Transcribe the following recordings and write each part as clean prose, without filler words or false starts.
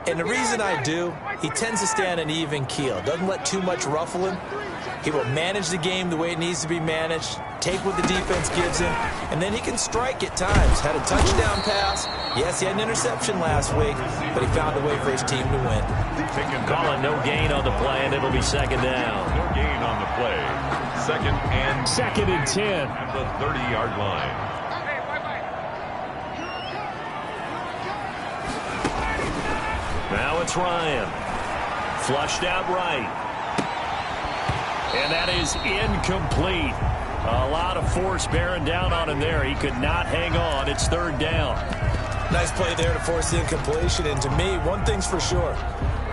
And the reason I do, he tends to stay on an even keel. Doesn't let too much ruffle him. He will manage the game the way it needs to be managed, take what the defense gives him, and then he can strike at times. Had a touchdown pass. Yes, he had an interception last week, but he found a way for his team to win. Calling no gain on the play, and it'll be second down. No gain on the play. Second and 10. At the 30-yard line. Now it's Ryan. Flushed out right. And that is incomplete. A lot of force bearing down on him there. He could not hang on. It's third down. Nice play there to force the incompletion. And to me, one thing's for sure.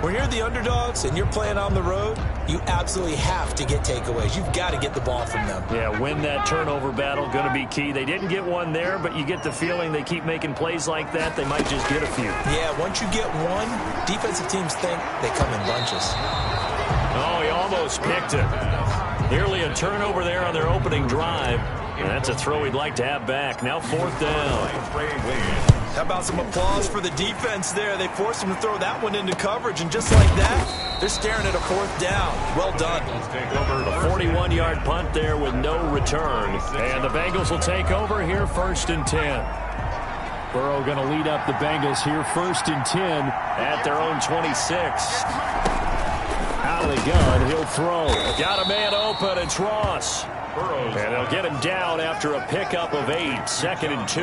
When you're the underdogs and you're playing on the road, you absolutely have to get takeaways. You've got to get the ball from them. Yeah, win that turnover battle, going to be key. They didn't get one there, but you get the feeling they keep making plays like that, they might just get a few. Yeah, once you get one, defensive teams think they come in bunches. Oh, he almost picked it. Nearly a turnover there on their opening drive. And that's a throw he'd like to have back. Now fourth down. How about some applause for the defense there? They forced him to throw that one into coverage, and just like that, they're staring at a fourth down. Well done. A 41-yard punt there with no return. And the Bengals will take over here first and 10. Burrow going to lead up the Bengals here first and 10 at their own 26. Out of the gun, he'll throw. Got a man open, it's Ross. And they'll get him down after a pickup of 8, second and 2.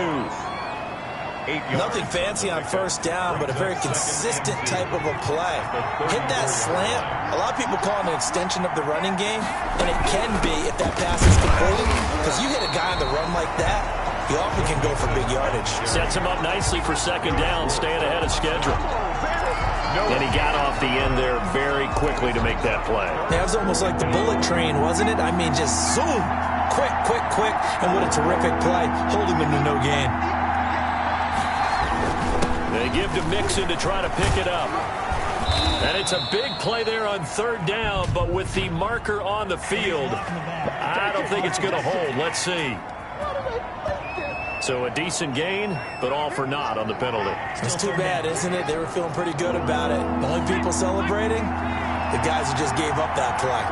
Nothing fancy on first down, but a very consistent type of a play. Hit that slant. A lot of people call it an extension of the running game, and it can be if that pass is completed, because you hit a guy on the run like that, he often can go for big yardage. Sets him up nicely for second down, staying ahead of schedule. And he got off the end there very quickly to make that play. That was almost like the bullet train, wasn't it? I mean, just zoom. Quick, quick, quick. And what a terrific play, holding him to no gain. They give to Mixon to try to pick it up. And it's a big play there on third down, but with the marker on the field, I don't think it's going to hold. Let's see. So a decent gain, but all for naught on the penalty. It's too bad, isn't it? They were feeling pretty good about it. The only people celebrating, the guys who just gave up that play.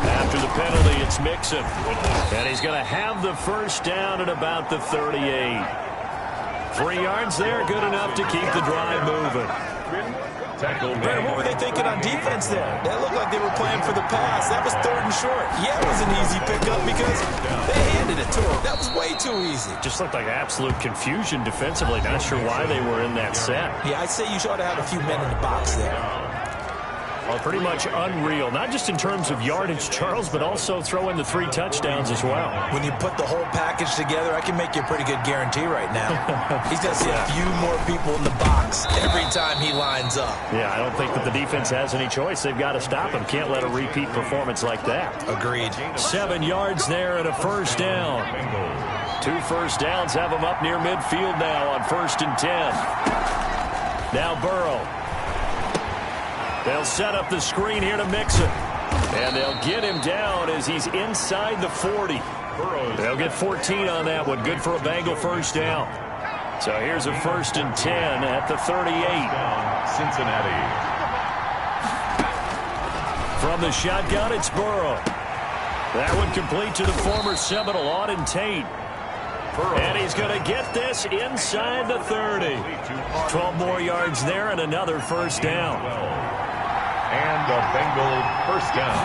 After the penalty, it's Mixon. And he's going to have the first down at about the 38. 3 yards there, good enough to keep the drive moving. Brandon, what were they thinking on defense there? That looked like they were playing for the pass. That was third and short. Yeah, it was an easy pickup because they handed it to him. That was way too easy. Just looked like absolute confusion defensively. Not sure why they were in that set. Yeah, I'd say you should have had a few men in the box there. Well, pretty much unreal. Not just in terms of yardage, Charles, but also throw in the 3 touchdowns as well. When you put the whole package together, I can make you a pretty good guarantee right now. He's going to see a few more people in the box every time he lines up. Yeah, I don't think that the defense has any choice. They've got to stop him. Can't let a repeat performance like that. Agreed. 7 yards there and a first down. 2 first downs have him up near midfield now on first and 10. Now Burrow. They'll set up the screen here to Mixon. And they'll get him down as he's inside the 40. They'll get 14 on that one. Good for a Bengal first down. So here's a first and 10 at the 38. Cincinnati. From the shotgun, it's Burrow. That one complete to the former Seminole, Auden Tate. And he's going to get this inside the 30. 12 more yards there and another first down. And a Bengal first down.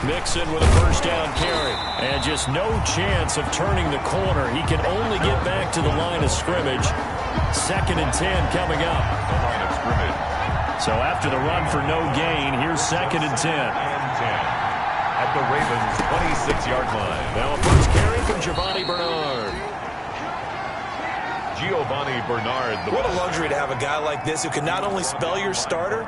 Mixon with a first down carry. And just no chance of turning the corner. He can only get back to the line of scrimmage. Second and 10 coming up. The line of scrimmage. So after the run for no gain, here's second and 10. At the Ravens' 26-yard line. Now a first carry from Giovanni Bernard. Giovanni Bernard. What a luxury to have a guy like this who can not only spell your starter,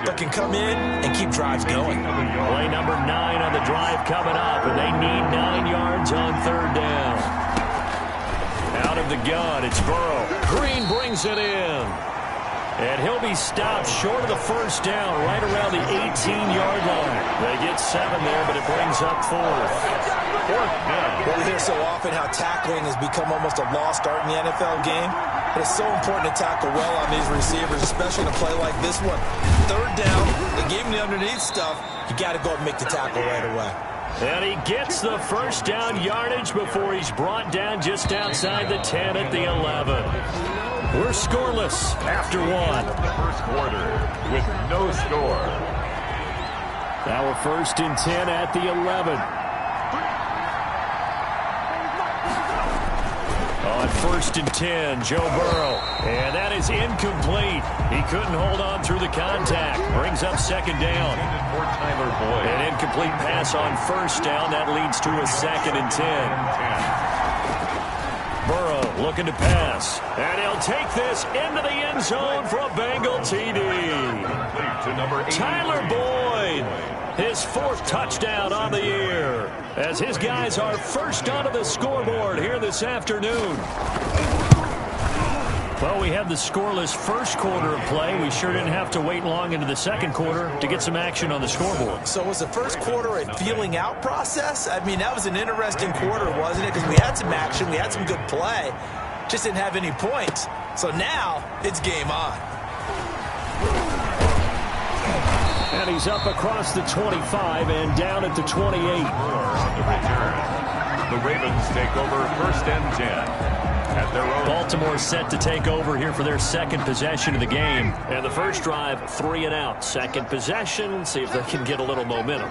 but can come in and keep drives going. Play number 9 on the drive coming up, and they need 9 yards on third down. Out of the gun, it's Burrow. Green brings it in. And he'll be stopped short of the first down, right around the 18-yard line. They get 7 there, but it brings up 4. 4th down. Well, we hear so often how tackling has become almost a lost art in the NFL game. But it's so important to tackle well on these receivers, especially in a play like this one. 3rd down, they gave him the underneath stuff. You got to go and make the tackle right away. And he gets the first down yardage before he's brought down just outside the 10 at the 11. We're scoreless after 1. The first quarter with no score. Now we're 1st and 10 at the 11. On 1st and 10, Joe Burrow. And that is incomplete. He couldn't hold on through the contact. Brings up 2nd down. An incomplete pass on 1st down. That leads to a 2nd and 10. Burrow looking to pass. And he'll take this into the end zone for a Bengal TD. Tyler Boyd, his 4th touchdown on the year, as his guys are first onto the scoreboard here this afternoon. Well, we had the scoreless first quarter of play. We sure didn't have to wait long into the second quarter to get some action on the scoreboard. So was the first quarter a feeling out process? I mean, that was an interesting quarter, wasn't it? Because we had some action, we had some good play, just didn't have any points. So now it's game on. And he's up across the 25 and down at the 28. The return. The Ravens take over 1st and 10. At their own. Baltimore set to take over here for their 2nd possession of the game. And the first drive, 3 and out. 2nd possession, see if they can get a little momentum.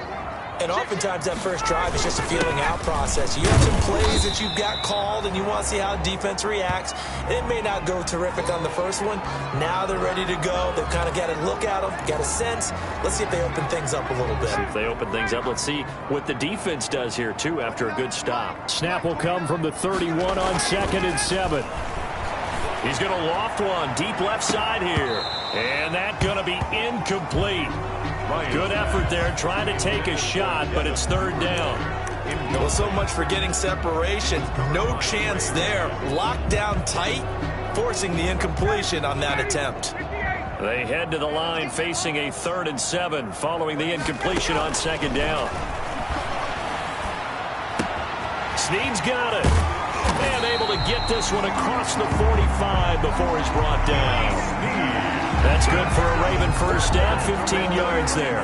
And oftentimes that first drive is just a feeling out process. You have some plays that you've got called and you want to see how defense reacts. And it may not go terrific on the first one. Now they're ready to go. They've kind of got a look at them, got a sense. Let's see if they open things up a little bit. See if they open things up. Let's see what the defense does here, too, after a good stop. Snap will come from the 31 on 2nd and 7. He's going to loft one deep left side here. And that's going to be incomplete. Good effort there, trying to take a shot, but it's 3rd down. Well, so much for getting separation. No chance there. Locked down tight, forcing the incompletion on that attempt. They head to the line facing a 3rd and 7 following the incompletion on 2nd down. Snead's got it. And able to get this one across the 45 before he's brought down. That's good for a Raven first down, 15 yards there.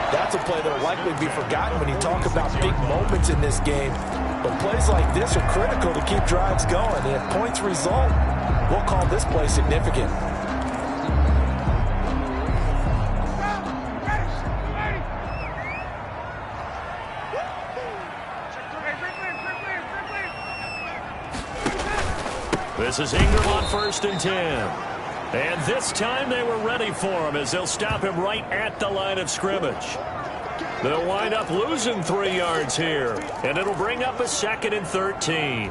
That's a play that will likely be forgotten when you talk about big moments in this game. But plays like this are critical to keep drives going. And if points result, we'll call this play significant. This is Ingram on 1st and 10. And this time they were ready for him as they'll stop him right at the line of scrimmage. They'll wind up losing 3 yards here. And it'll bring up a 2nd and 13.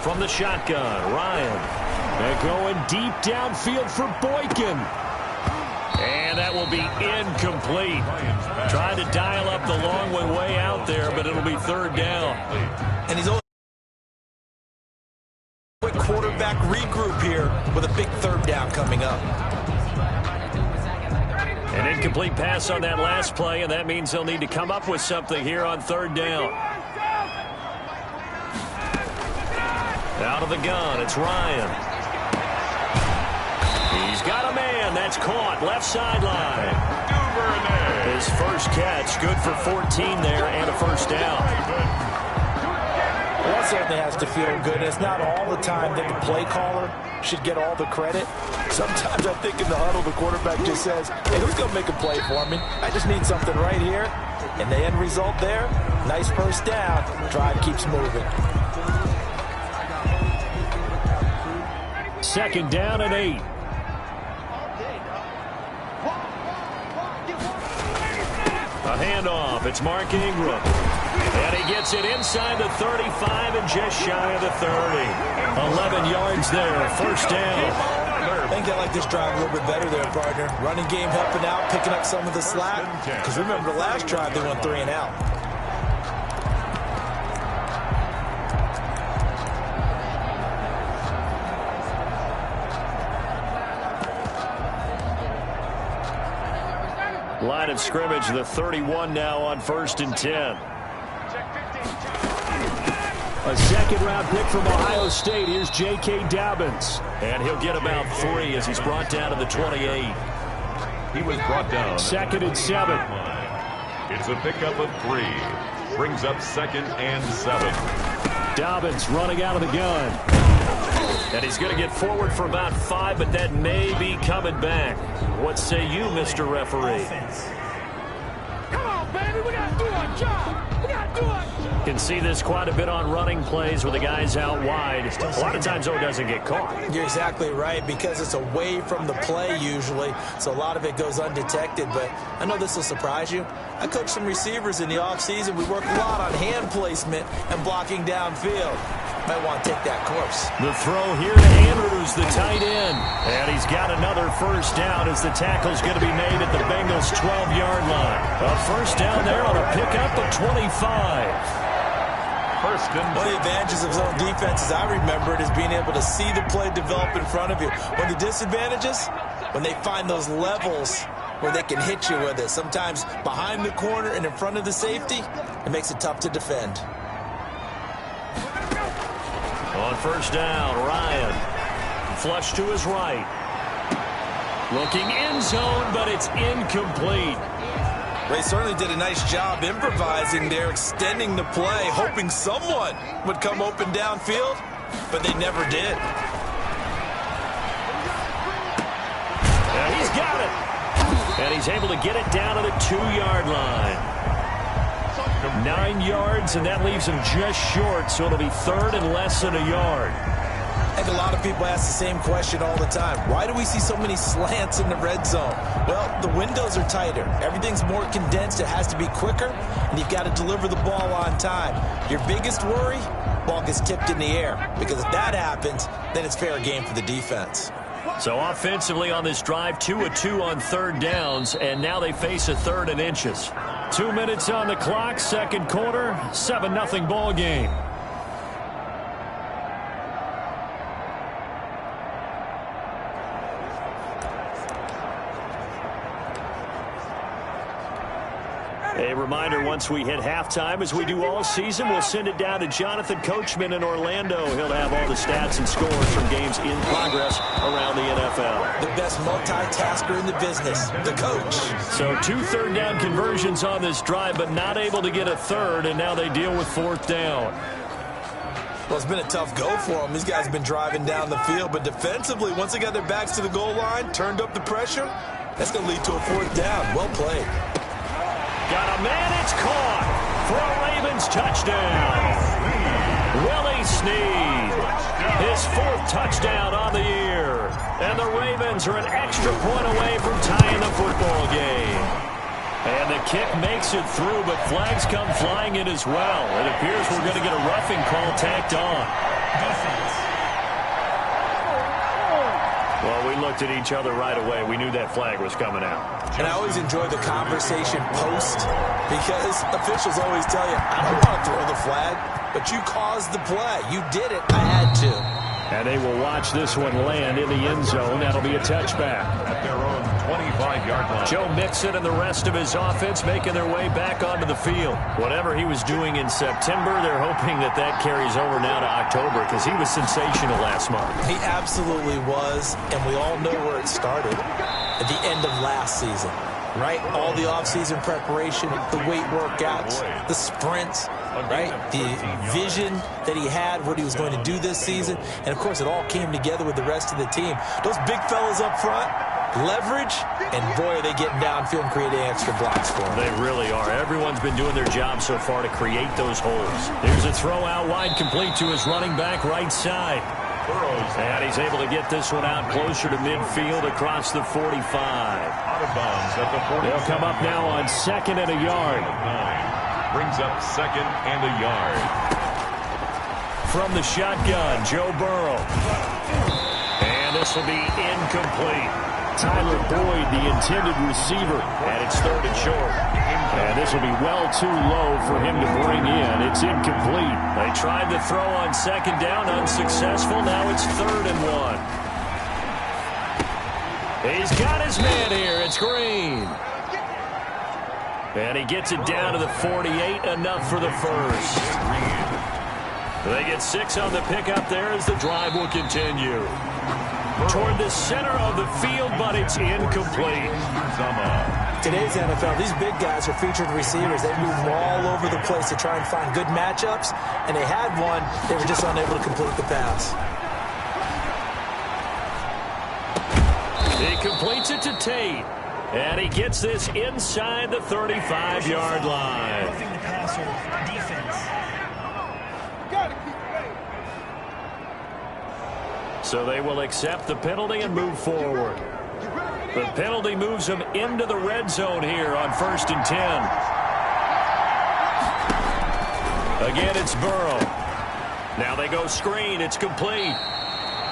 From the shotgun, Ryan. They're going deep downfield for Boykin. And that will be incomplete. Trying to dial up the long one way out there, but it'll be 3rd down. And he's also quick quarterback regroup here with a big 3rd down coming up. An incomplete pass on that last play, and that means they'll need to come up with something here on 3rd down. Out of the gun, it's Ryan. He's got a man. That's caught. Left sideline. His first catch, good for 14 there and a first down. Well, that certainly has to feel good. It's not all the time that the play caller should get all the credit. Sometimes I think in the huddle, the quarterback just says, hey, who's going to make a play for me? I just need something right here. And the end result there, nice first down. Drive keeps moving. 2nd down and 8. A handoff. It's Mark Ingram. And he gets it inside the 35 and just shy of the 30. 11 yards there. First down. I think I like this drive a little bit better there, partner. Running game helping out, picking up some of the slack. Because remember the last drive, they went 3 and out. Line of scrimmage, the 31 now on 1st and 10. A second-round pick from Ohio State. Here's J.K. Dobbins. And he'll get about 3 as he's brought down to the 28. He was brought down. 2nd and 7. It's a pickup of 3. Brings up 2nd and 7. Dobbins running out of the gun. And he's going to get forward for about 5, but that may be coming back. What say you, Mr. Referee? Come on, baby. We got to do our job. We got to do our job. Can see this quite a bit on running plays with the guys out wide. A lot of times, though, it doesn't get caught. You're exactly right, because it's away from the play usually, so a lot of it goes undetected. But I know this will surprise you. I coach some receivers in the offseason. We work a lot on hand placement and blocking downfield. Might want to take that course. The throw here to Andrews, the tight end. And he's got another first down as the tackle's going to be made at the Bengals' 12-yard line. A first down there on a pickup of 25. One of the advantages of zone defense, as I remember it, is being able to see the play develop in front of you. One of the disadvantages, when they find those levels where they can hit you with it, sometimes behind the corner and in front of the safety, it makes it tough to defend. On first down, Ryan. Flush to his right. Looking end zone, but it's incomplete. They certainly did a nice job improvising there, extending the play, hoping someone would come open downfield, but they never did. And he's got it. And he's able to get it down to the 2-yard line. 9 yards, and that leaves him just short, so it'll be 3rd and less than a yard. I think a lot of people ask the same question all the time. Why do we see so many slants in the red zone? Well, the windows are tighter. Everything's more condensed. It has to be quicker, and you've got to deliver the ball on time. Your biggest worry, ball gets tipped in the air, because if that happens, then it's fair game for the defense. So offensively on this drive, 2 of 2 on 3rd downs, and now they face a 3rd and inches. 2 minutes on the clock, 2nd quarter, 7-0 ball game. A reminder, once we hit halftime, as we do all season, we'll send it down to Jonathan Coachman in Orlando. He'll have all the stats and scores from games in progress around the NFL. The best multitasker in the business, the coach. So 2 3rd down conversions on this drive, but not able to get a 3rd, and now they deal with 4th down. Well, it's been a tough go for them. These guys have been driving down the field, but defensively, once they got their backs to the goal line, turned up the pressure, that's going to lead to a 4th down. Well played. Got a man, it's caught for a Ravens touchdown. Willie Snead, his 4th touchdown on the year. And the Ravens are an extra point away from tying the football game. And the kick makes it through, but flags come flying in as well. It appears we're going to get a roughing call tacked on. Well, we looked at each other right away. We knew that flag was coming out. And I always enjoy the conversation post, because officials always tell you, I don't want to throw the flag, but you caused the play. You did it. I had to. And they will watch this one land in the end zone. That'll be a touchback. At their own 25-yard line. Joe Mixon and the rest of his offense making their way back onto the field. Whatever he was doing in September, they're hoping that that carries over now to October, because he was sensational last month. He absolutely was, and we all know where it started at the end of last season, right? All the offseason preparation, the weight workouts, the sprints, right? The vision that he had, what he was going to do this season, and of course it all came together with the rest of the team. Those big fellas up front, leverage, and boy, are they getting downfield and creating extra blocks for him. They really are. Everyone's been doing their job so far to create those holes. There's a throw out wide, complete to his running back right side. And he's able to get this one out closer to midfield across the 45. Out of bounds at the 40. They'll come up now on 2nd and a yard. Brings up 2nd and a yard. From the shotgun, Joe Burrow. And this will be incomplete. Tyler Boyd, the intended receiver, and it's 3rd and short. And this will be well too low for him to bring in. It's incomplete. They tried to throw on 2nd down, unsuccessful. Now it's 3rd and 1. He's got his man here. It's Green. And he gets it down to the 48, enough for the first. They get 6 on the pickup there as the drive will continue. Toward the center of the field, but it's incomplete. Today's NFL, these big guys are featured receivers. They move all over the place to try and find good matchups, and they had one. They were just unable to complete the pass. He completes it to Tate, and he gets this inside the 35-yard line. Roughing the passer, defense. So they will accept the penalty and move forward. The penalty moves them into the red zone here on 1st and 10. Again, it's Burrow. Now they go screen. It's complete.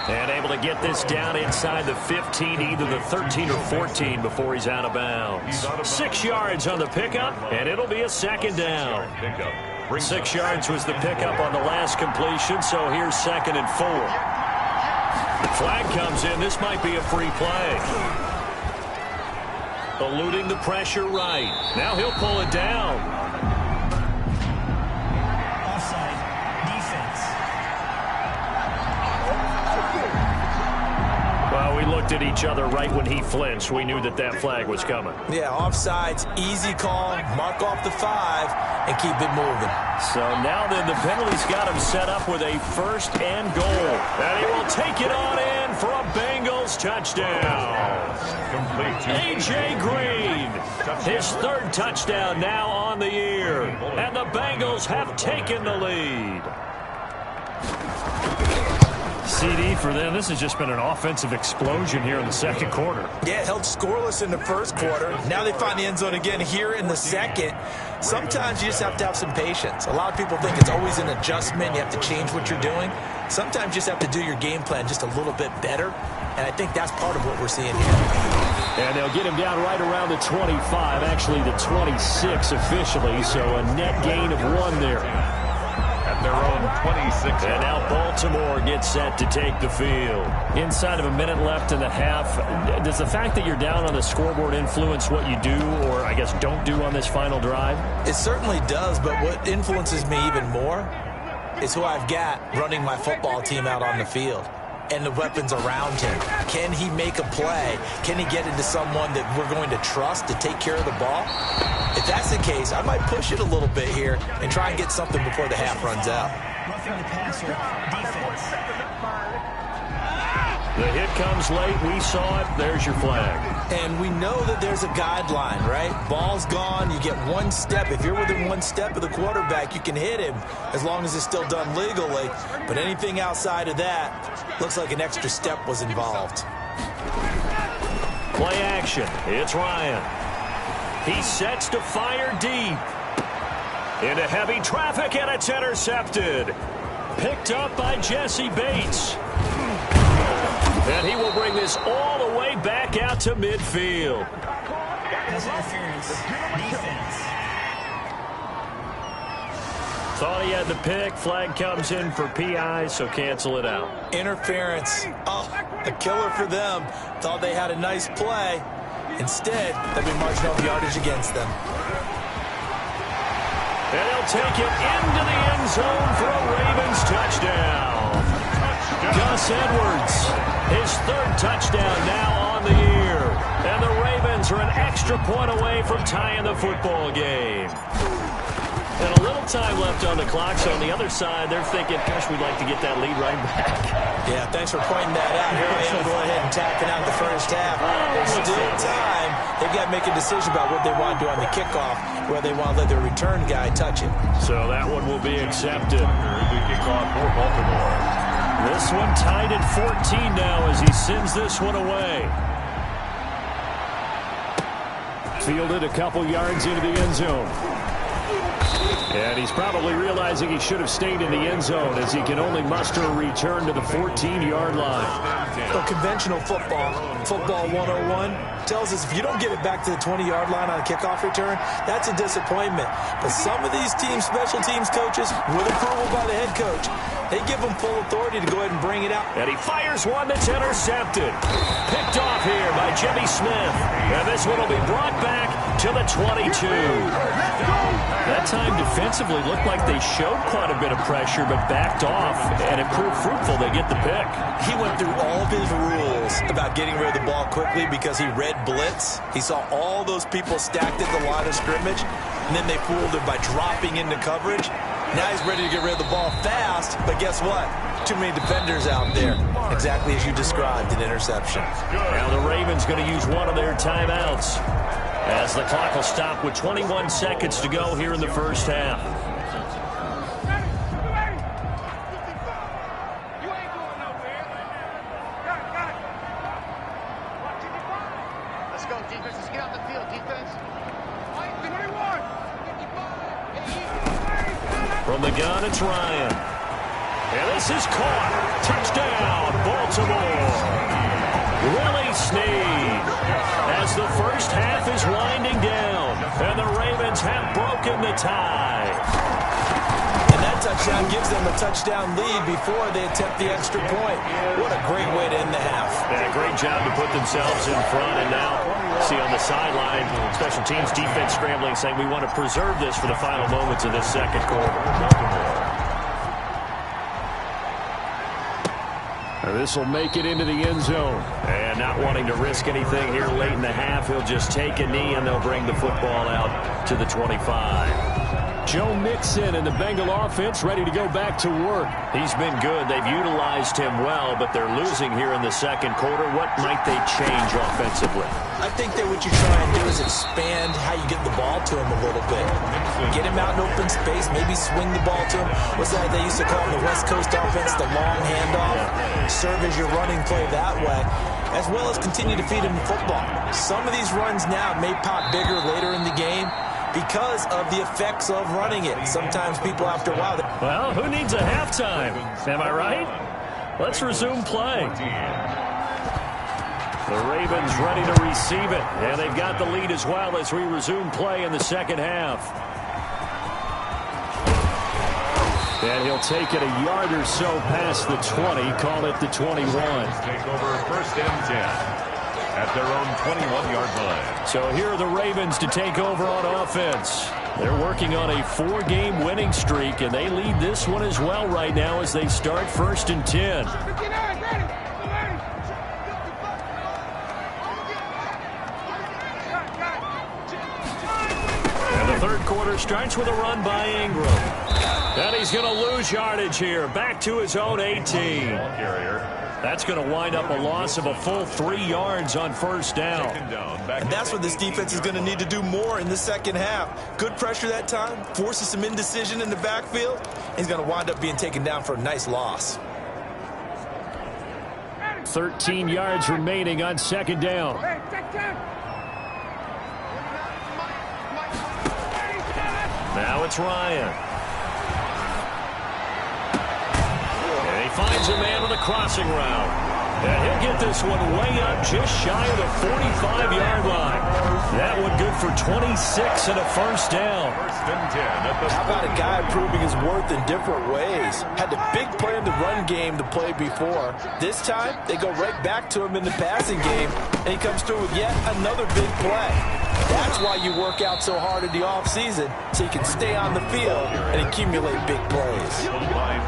And able to get this down inside the 15, either the 13 or 14 before he's out of bounds. 6 yards on the pickup, and it'll be a 2nd down. 6 yards was the pickup on the last completion, so here's 2nd and 4. Flag comes in. This might be a free play. Eluding the pressure right. Now he'll pull it down. Offside, defense. Well, we looked at each other right when he flinched. We knew that that flag was coming. Yeah, offsides, easy call, mark off the 5, and keep it moving. So now then the penalty's got him set up with a 1st and goal. And he will take it on in for a Bengals touchdown. A.J. Green, his 3rd touchdown now on the year. And the Bengals have taken the lead. CD for them. This has just been an offensive explosion here in the 2nd quarter. Yeah, held scoreless in the 1st quarter. Now they find the end zone again here in the 2nd. Sometimes you just have to have some patience. A lot of people think it's always an adjustment. You have to change what you're doing. Sometimes you just have to do your game plan just a little bit better. And I think that's part of what we're seeing here. And they'll get him down right around the 25, actually the 26 officially. So a net gain of 1 there. At their own 26. And now Baltimore gets set to take the field. Inside of a minute left in the half, does the fact that you're down on the scoreboard influence what you do, or I guess don't do on this final drive? It certainly does, but what influences me even more is who I've got running my football team out on the field and the weapons around him. Can he make a play? Can he get into someone that we're going to trust to take care of the ball? If that's the case, I might push it a little bit here and try and get something before the half runs out. Roughing the passer, defense. The hit comes late. We saw it. There's your flag. And we know that there's a guideline, right? Ball's gone. You get 1 step. If you're within 1 step of the quarterback, you can hit him as long as it's still done legally. But anything outside of that, looks like an extra step was involved. Play action. It's Ryan. He sets to fire deep. Into heavy traffic, and it's intercepted. Picked up by Jesse Bates. And he will bring this all the way back out to midfield. Pass interference, defense. Thought he had the pick. Flag comes in for PI, so cancel it out. Interference. Oh, a killer for them. Thought they had a nice play. Instead, they'll be marching off yardage against them. And he'll take it into the end zone for a Ravens touchdown. Gus Edwards, his 3rd touchdown now on the year. And the Ravens are an extra point away from tying the football game. And a little time left on the clock, so on the other side, they're thinking, gosh, we'd like to get that lead right back. Yeah, thanks for pointing that out. Here I am going ahead and tapping out the 1st half. There's still time. They've got to make a decision about what they want to do on the kickoff, where they want to let their return guy touch it. So that one will be accepted. The kickoff for Baltimore. This one tied at 14 now as he sends this one away. Fielded a couple yards into the end zone. And he's probably realizing he should have stayed in the end zone as he can only muster a return to the 14-yard line. So conventional football 101, tells us if you don't get it back to the 20-yard line on a kickoff return, that's a disappointment. But some of these teams, special teams coaches, with approval by the head coach, they give them full authority to go ahead and bring it out. And he fires one that's intercepted. Picked off here by Jimmy Smith. And this one will be brought back to the 22. That time defensively looked like they showed quite a bit of pressure, but backed off, and it proved fruitful. They get the pick. He went through all of his rules about getting rid of the ball quickly because he read blitz. He saw all those people stacked at the line of scrimmage, and then they fooled him by dropping into coverage. Now he's ready to get rid of the ball fast, but guess what? Too many defenders out there. Exactly as you described, an interception. Now the Ravens going to use one of their timeouts as the clock will stop with 21 seconds to go here in the first half. Let's go, defense. Let's get out the field, defense. 21. From the gun, it's Ryan. And this is caught. Touchdown, Baltimore. Willie Snead. As the first half is winding down, and the Ravens have broken the tie. And that touchdown gives them a touchdown lead before they attempt the extra point. What a great way to end the half. And a great job to put themselves in front. And now, see on the sideline, special teams defense scrambling, saying we want to preserve this for the final moments of this second quarter. This will make it into the end zone. And not wanting to risk anything here late in the half, he'll just take a knee and they'll bring the football out to the 25. Joe Mixon and the Bengal offense ready to go back to work. He's been good. They've utilized him well, but they're losing here in the second quarter. What might they change offensively? I think that what you try and do is expand how you get the ball to him a little bit. Get him out in open space, maybe swing the ball to him. What's that they used to call in the West Coast offense, the long handoff? Serve as your running play that way, as well as continue to feed him the football. Some of these runs now may pop bigger later in the game because of the effects of running it. Sometimes people after a while... Well, who needs a halftime? Am I right? Let's resume play. The Ravens ready to receive it, and they've got the lead as well as we resume play in the second half. And he'll take it a yard or so past the 20, call it the 21. Take over first and 10 at their own 21-yard line. So here are the Ravens to take over on offense. They're working on a 4-game winning streak, and they lead this one as well right now as they start first and 10. And the third quarter starts with a run by Ingram. And he's going to lose yardage here, back to his own 18. That's going to wind up a loss of a full 3 yards on first down. And that's what this defense is going to need to do more in the second half. Good pressure that time, forces some indecision in the backfield. He's going to wind up being taken down for a nice loss. 13 yards remaining on second down. Now it's Ryan. And he finds a man on the crossing route. And he'll get this one way up just shy of the 45-yard line. That one good for 26 and a first down. First and 10 at the... How about a guy proving his worth in different ways? Had the big play in the run game to play before. This time, they go right back to him in the passing game, and he comes through with yet another big play. That's why you work out so hard in the offseason, so you can stay on the field and accumulate big plays.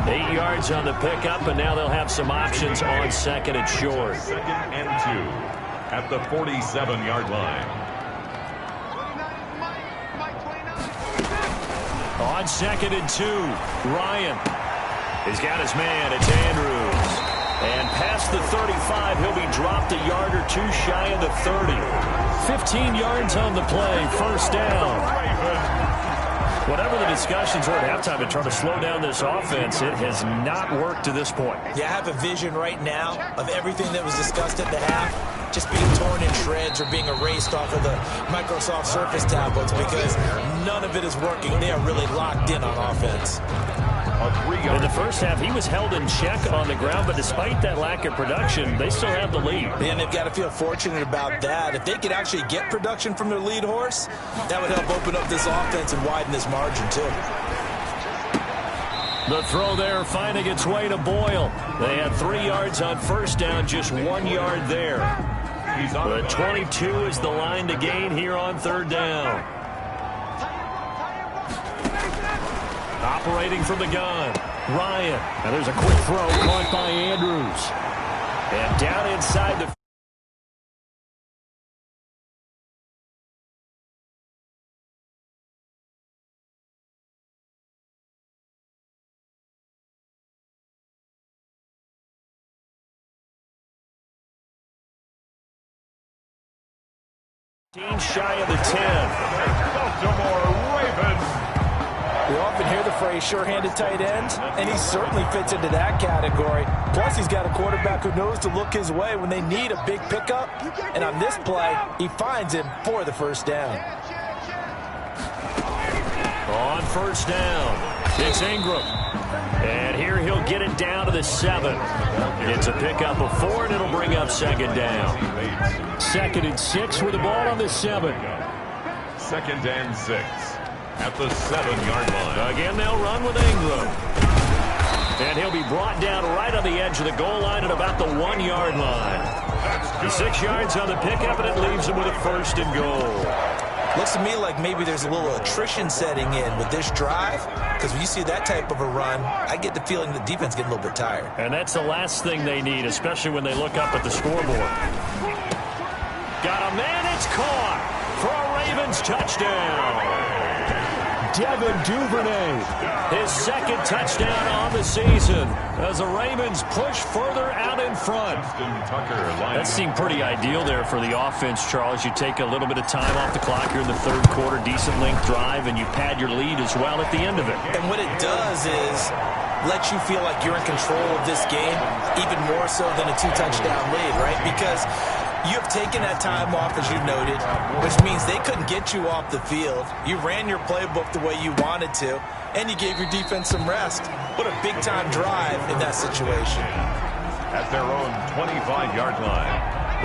8 yards on the pickup, and now they'll have some options on second and short. Second and 2 at the 47-yard line. On second and 2, Ryan. He's got his man. It's Andrews. And past the 35, he'll be dropped a yard or two shy of the 30. 15 yards on the play, first down. Whatever the discussions were at halftime to try to slow down this offense, it has not worked to this point. Yeah, I have a vision right now of everything that was discussed at the half just being torn in shreds or being erased off of the Microsoft Surface tablets because none of it is working. They are really locked in on offense. In the first half, he was held in check on the ground, but despite that lack of production, they still have the lead. And they've got to feel fortunate about that. If they could actually get production from their lead horse, that would help open up this offense and widen this margin, too. The throw there finding its way to Boyle. They had 3 yards on first down, just 1 yard there. The 22 is the line to gain here on third down. Operating from the gun, Ryan. Now there's a quick throw caught by Andrews. And down inside the... shy of the 10. Baltimore Ravens. We often hear the phrase sure-handed tight end, and he certainly fits into that category. Plus, he's got a quarterback who knows to look his way when they need a big pickup. And on this play, he finds him for the first down. On first down, it's Ingram. And here he'll get it down to the 7. It's a pickup of 4, and it'll bring up second down. 2nd and 6 with the ball on the 7. 2nd and 6 at the 7-yard line. Again, they'll run with Ingram. And he'll be brought down right on the edge of the goal line at about the 1-yard line. 6 yards on the pickup, and it leaves him with a 1st and goal. Looks to me like maybe there's a little attrition setting in with this drive, because when you see that type of a run, I get the feeling the defense getting a little bit tired. And that's the last thing they need, especially when they look up at the scoreboard. Got a man, it's caught for a Ravens touchdown. Devin Duvernay, his 2nd touchdown on the season as the Ravens push further out in front. That seemed pretty ideal there for the offense, Charles. You take a little bit of time off the clock here in the 3rd quarter, decent length drive, and you pad your lead as well at the end of it. And what it does is let you feel like you're in control of this game, even more so than a 2-touchdown lead, right? Because you have taken that time off, as you noted, which means they couldn't get you off the field. You ran your playbook the way you wanted to, and you gave your defense some rest. What a big-time drive in that situation. At their own 25-yard line.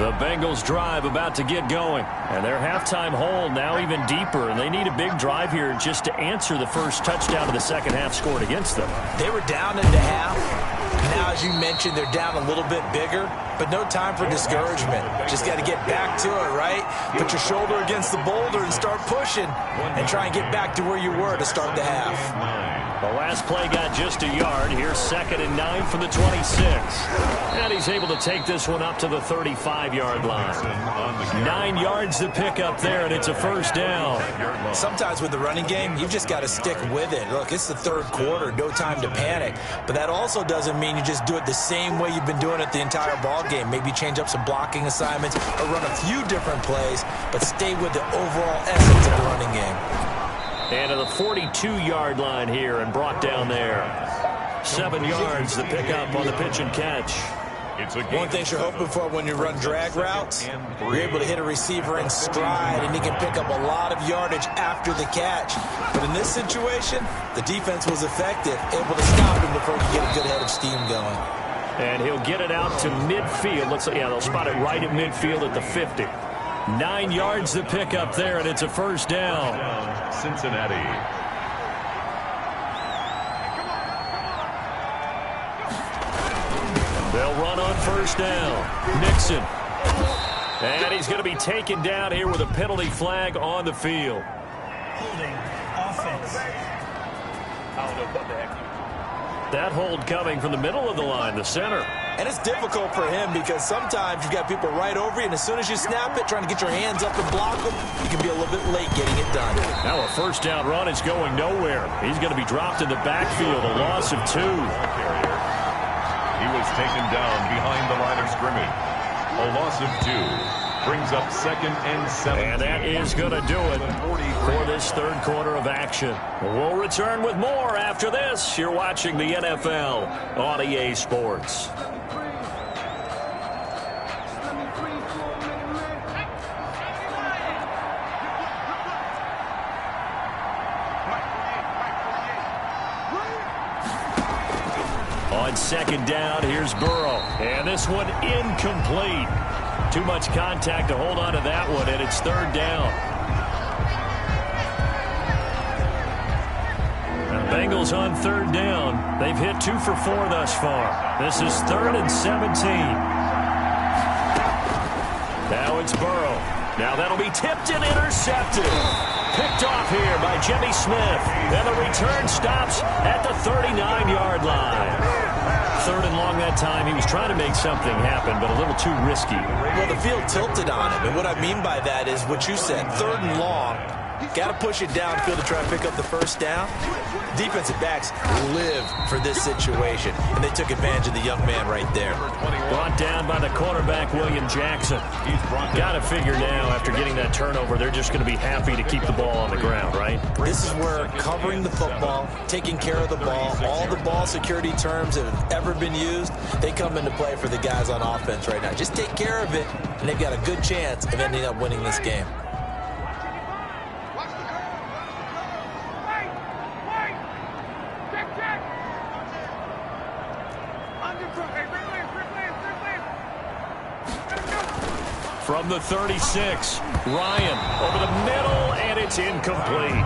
The Bengals drive about to get going, and their halftime hole now even deeper, and they need a big drive here just to answer the first touchdown of the second half scored against them. They were down into half. Now, as you mentioned, they're down a little bit bigger, but no time for discouragement. Just got to get back to it, right? Put your shoulder against the boulder and start pushing and try and get back to where you were to start the half. The last play got just a yard. Here's 2nd and 9 from the 26. And he's able to take this one up to the 35-yard line. 9 yards to pick up there, and it's a first down. Sometimes with the running game, you've just got to stick with it. Look, it's the 3rd quarter, no time to panic. But that also doesn't mean you just do it the same way you've been doing it the entire ball game. Maybe change up some blocking assignments or run a few different plays, but stay with the overall essence of the running game. And to the 42-yard line here and brought down there. 7 yards to pick up on the pitch and catch. One thing you're hoping for when you run drag routes, you're able to hit a receiver in stride, and he can pick up a lot of yardage after the catch. But in this situation, the defense was effective, able to stop him before he get a good head of steam going. And he'll get it out to midfield. Looks like, yeah, they'll spot it right at midfield at the 50. 9 yards to pick up there, and it's a first down. Cincinnati. They'll run on first down. Nixon. And he's going to be taken down here with a penalty flag on the field. Holding offense. That hold coming from the middle of the line, the center. And it's difficult for him because sometimes you've got people right over you, and as soon as you snap it, trying to get your hands up and block them, you can be a little bit late getting it done. Now a first down run is going nowhere. He's going to be dropped in the backfield, a loss of 2. He was taken down behind the line of scrimmage. A loss of 2. Brings up 2nd and 7. And that is going to do it for this 3rd quarter of action. We'll return with more after this. You're watching the NFL on EA Sports. On second down, here's Burrow. And this one incomplete. Too much contact to hold on to that one, and it's third down. The Bengals on third down. They've hit 2 for 4 thus far. This is 3rd and 17. Now it's Burrow. Now that'll be tipped and intercepted. Picked off here by Jimmy Smith. And the return stops at the 39-yard line. 3rd and long that time. He was trying to make something happen, but a little too risky. Well, the field tilted on him. And what I mean by that is what you said. 3rd and long. Got to push it downfield to try to pick up the first down. Defensive backs live for this situation, and they took advantage of the young man right there. Brought down by the quarterback, William Jackson. Got to figure now, after getting that turnover, they're just going to be happy to keep the ball on the ground, right? This is where covering the football, taking care of the ball, all the ball security terms that have ever been used, they come into play for the guys on offense right now. Just take care of it, and they've got a good chance of ending up winning this game. From the 36, Ryan over the middle, and it's incomplete.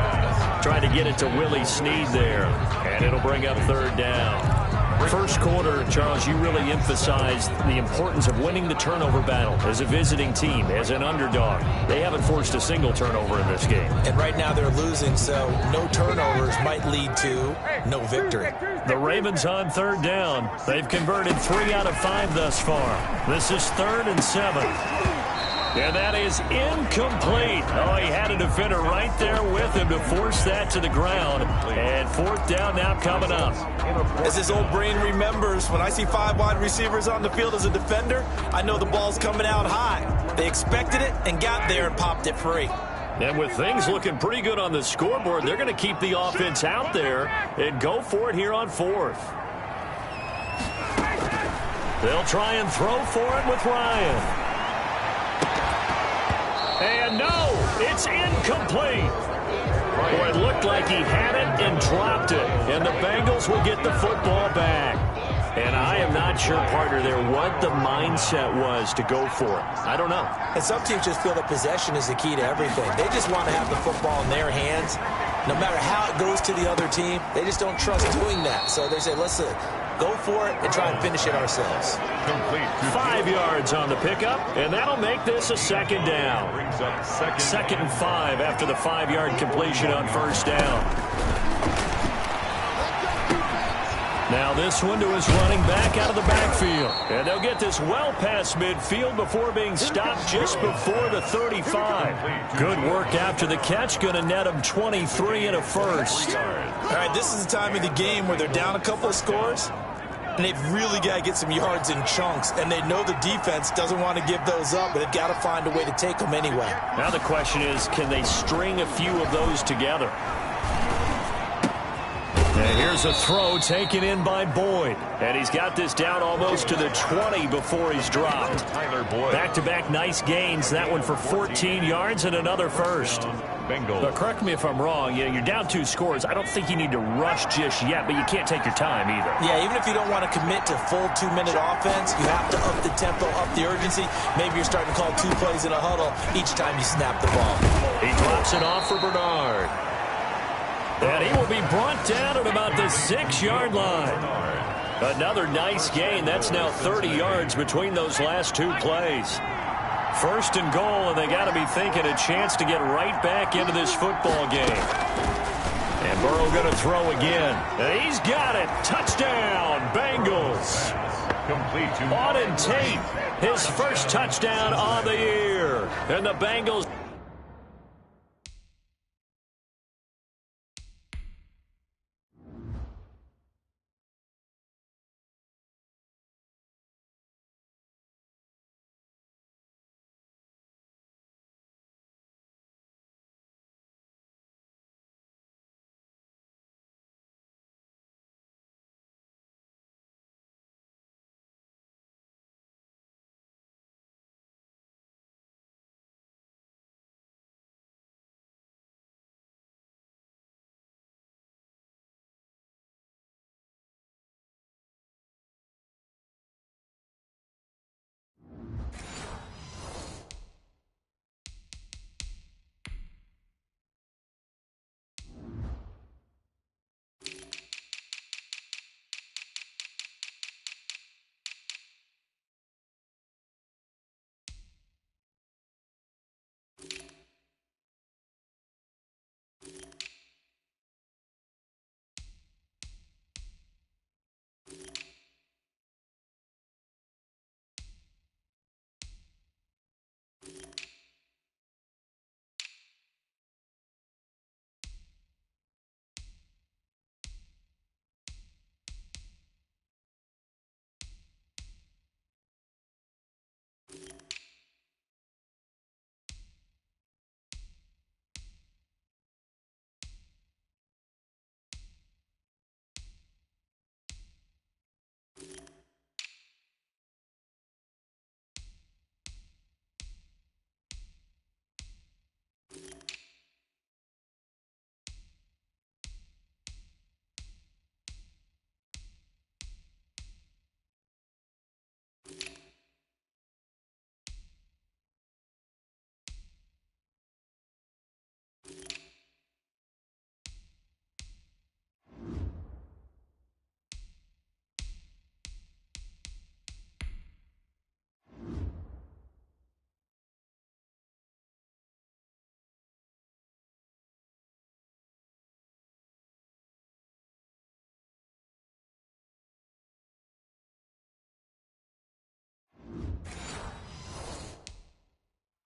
Trying to get it to Willie Snead there, and it'll bring up third down. First quarter, Charles, you really emphasized the importance of winning the turnover battle as a visiting team, as an underdog. They haven't forced a single turnover in this game. And right now they're losing, so no turnovers might lead to no victory. The Ravens on third down. They've converted 3 out of 5 thus far. This is 3rd and 7. And that is incomplete. Oh, he had a defender right there with him to force that to the ground. And 4th down now coming up. As his old brain remembers, when I see 5 wide receivers on the field as a defender, I know the ball's coming out high. They expected it and got there and popped it free. And with things looking pretty good on the scoreboard, they're going to keep the offense out there and go for it here on 4th. They'll try and throw for it with Ryan. And no, it's incomplete. Boy, it looked like he had it and dropped it. And the Bengals will get the football back. And I am not sure, partner, there what the mindset was to go for it. I don't know. And some teams just feel that possession is the key to everything. They just want to have the football in their hands. No matter how it goes to the other team, they just don't trust doing that. So they say, let's go for it and try and finish it ourselves. 5 yards on the pickup, and that'll make this a 2nd down. 2nd and 5 after the 5-yard completion on 1st down. Now this one to his running back out of the backfield. And they'll get this well past midfield before being stopped just before the 35. Good work after the catch. Going to net them 23 and a first. All right, this is the time of the game where they're down a couple of scores. And they've really got to get some yards in chunks. And they know the defense doesn't want to give those up, but they've got to find a way to take them anyway. Now the question is, can they string a few of those together? And here's a throw taken in by Boyd. And he's got this down almost to the 20 before he's dropped. Back-to-back nice gains. That one for 14 yards and another first. But correct me if I'm wrong. You're down 2 scores. I don't think you need to rush just yet, but you can't take your time either. Yeah, even if you don't want to commit to full 2-minute offense, you have to up the tempo, up the urgency. Maybe you're starting to call 2 plays in a huddle each time you snap the ball. He drops it off for Bernard. And he will be brought down at about the 6-yard line. Another nice gain. That's now 30 yards between those last 2 plays. 1st and goal, and they got to be thinking a chance to get right back into this football game. And Burrow going to throw again. And he's got it. Touchdown, Bengals. Auden Tate, his first touchdown on the year. And the Bengals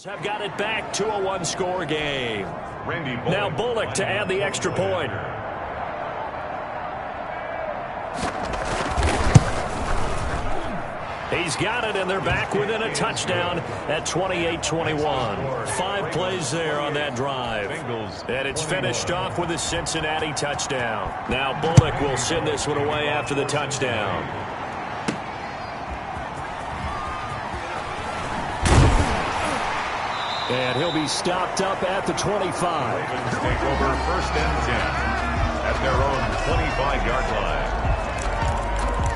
Have got it back to a one-score game. Randy Bullock. Now Bullock to add the extra point. He's got it, and they're back within a touchdown at 28-21. 5 plays there on that drive. And it's finished off with a Cincinnati touchdown. Now Bullock will send this one away after the touchdown. And he'll be stopped up at the 25. Ravens take over 1st and 10 at their own 25-yard line.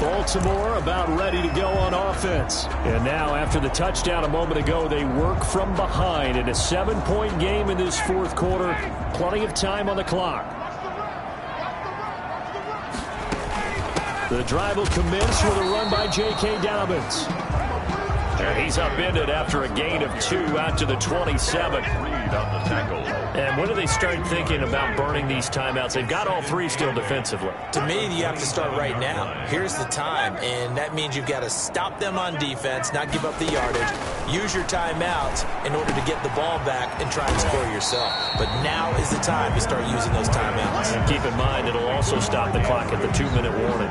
Baltimore about ready to go on offense. And now after the touchdown a moment ago, they work from behind in a 7-point game in this 4th quarter. Plenty of time on the clock. The drive will commence with a run by J.K. Dobbins. And he's upended after a gain of 2 out to the 27. Reed on the tackle. And when do they start thinking about burning these timeouts? They've got all 3 still defensively. To me, you have to start right now. Here's the time, and that means you've got to stop them on defense, not give up the yardage, use your timeouts in order to get the ball back and try and score yourself. But now is the time to start using those timeouts. And keep in mind, it'll also stop the clock at the 2-minute warning.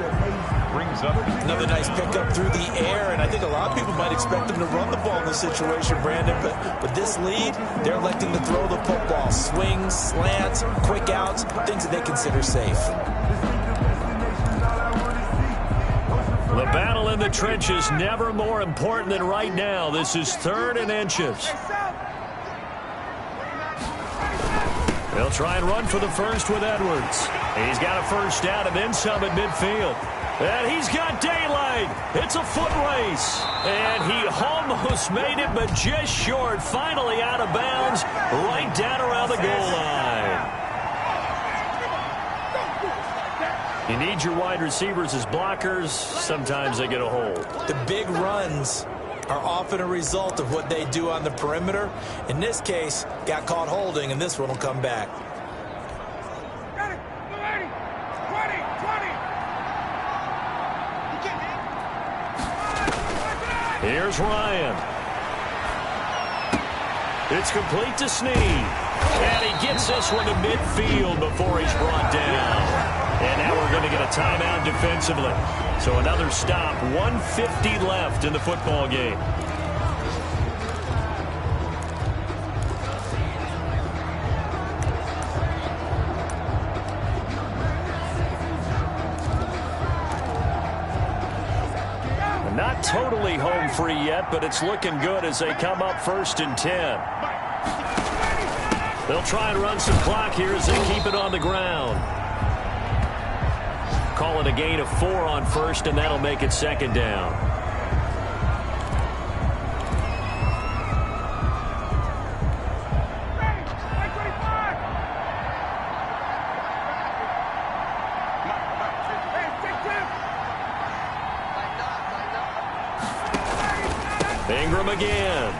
Brings up Another nice pickup through the air, and I think a lot of people might expect them to run the ball in this situation, Brandon, but with this lead, they're electing to throw the football. Swings, slants, quick outs, things that they consider safe. The battle in the trenches never more important than right now. This is 3rd and inches. They'll try and run for the first with Edwards. He's got a first down and then some at midfield. And he's got daylight. It's a foot race. And he almost made it, but just short. Finally out of bounds, right down around the goal line. You need your wide receivers as blockers. Sometimes they get a hold. The big runs are often a result of what they do on the perimeter. In this case, got caught holding, and this one will come back. Here's Ryan. It's complete to Snead. And he gets this one to midfield before he's brought down. And now we're going to get a timeout defensively. So another stop. 1:50 left in the football game. Not totally home free yet, but it's looking good as they come up 1st and 10. They'll try and run some clock here as they keep it on the ground. Call it a gain of 4 on 1st, and that'll make it 2nd down. Ingram again.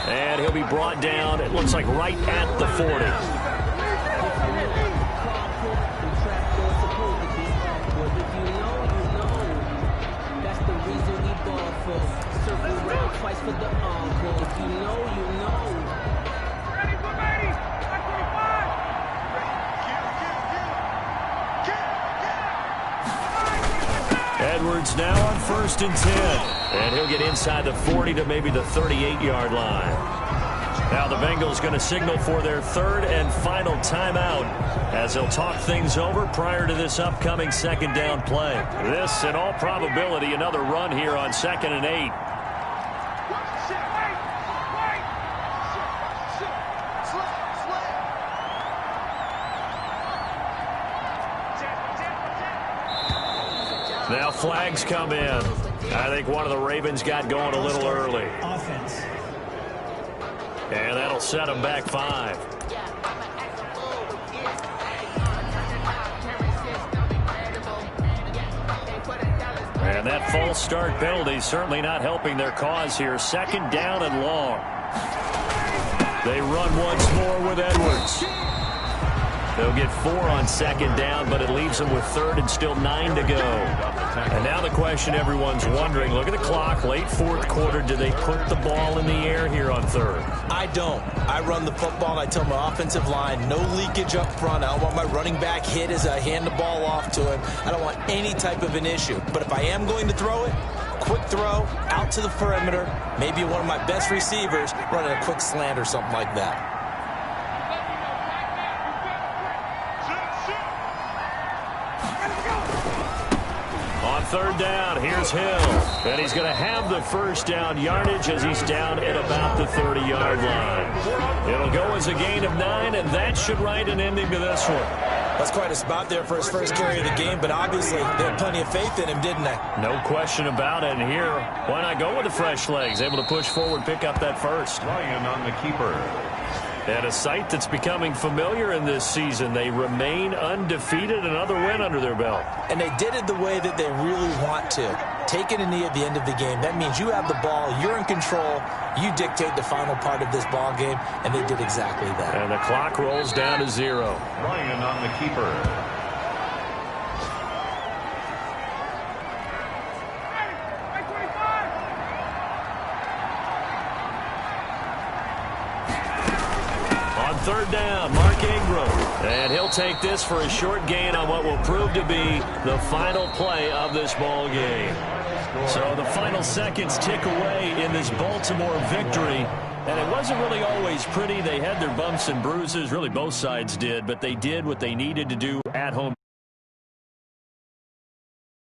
And he'll be brought down, it looks like right at the 40. Edwards now on 1st and 10. And he'll get inside the 40 to maybe the 38-yard line. Now the Bengals going to signal for their 3rd and final timeout as they'll talk things over prior to this upcoming 2nd down play. This, in all probability, another run here on 2nd and 8. Now flags come in. I think one of the Ravens got going a little early. Offense. And that'll set them back 5. And that false start penalty certainly not helping their cause here. 2nd down and long. They run once more with Edwards. They'll get 4 on second down, but it leaves them with third and still 9 to go. And now the question everyone's wondering, look at the clock, late fourth quarter, do they put the ball in the air here on third? I don't. I run the football, and I tell my offensive line, no leakage up front. I don't want my running back hit as I hand the ball off to him. I don't want any type of an issue. But if I am going to throw it, quick throw, out to the perimeter, maybe one of my best receivers running a quick slant or something like that. On third down, here's Hill. And he's going to have the first down yardage as he's down at about the 30-yard line. It'll go as a gain of 9, and that should write an ending to this one. That's quite a spot there for his first carry of the game, but obviously they had plenty of faith in him, didn't they? No question about it. And here, why not go with the fresh legs? Able to push forward, pick up that first. Ryan on the keeper. And a sight that's becoming familiar in this season. They remain undefeated, another win under their belt. And they did it the way that they really want to. Taking a knee at the end of the game. That means you have the ball, you're in control, you dictate the final part of this ball game, and they did exactly that. And the clock rolls down to 0. Ryan on the keeper. Third down, Mark Ingram. And he'll take this for a short gain on what will prove to be the final play of this ball game. So the final seconds tick away in this Baltimore victory. And it wasn't really always pretty. They had their bumps and bruises. Really, both sides did. But they did what they needed to do at home.